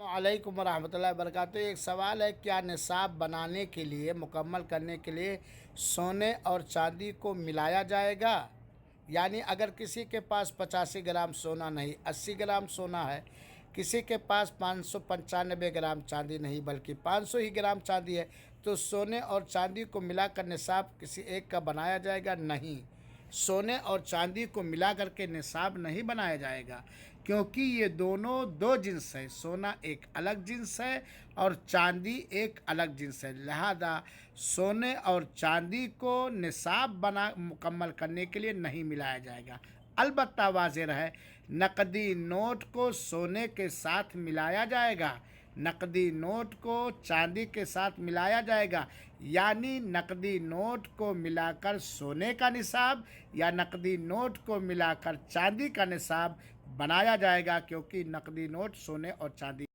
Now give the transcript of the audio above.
वालेकुम रहमतुल्लाहि वबरकातुहू। एक सवाल है, क्या निसाब बनाने के लिए, मुकम्मल करने के लिए सोने और चांदी को मिलाया जाएगा? यानी अगर किसी के पास 85 ग्राम सोना नहीं, 80 ग्राम सोना है, किसी के पास 595 ग्राम चांदी नहीं बल्कि 500 ही ग्राम चांदी है, तो सोने और चांदी को मिलाकर निसाब किसी एक का बनाया जाएगा? नहीं, सोने और चांदी को मिला करके निसाब नहीं बनाया जाएगा, क्योंकि ये दोनों दो जिन्स है। सोना एक अलग जिन्स है और चांदी एक अलग जिन्स है। लिहाजा सोने और चांदी को निसाब बना मुकम्मल करने के लिए नहीं मिलाया जाएगा। अलबत्ता वाज़ेह है, नकदी नोट को सोने के साथ मिलाया जाएगा, नकदी नोट को चांदी के साथ मिलाया जाएगा। यानी नकदी नोट को मिलाकर सोने का निसाब या नकदी नोट को मिलाकर चांदी का निसाब बनाया जाएगा, क्योंकि नकदी नोट सोने और चांदी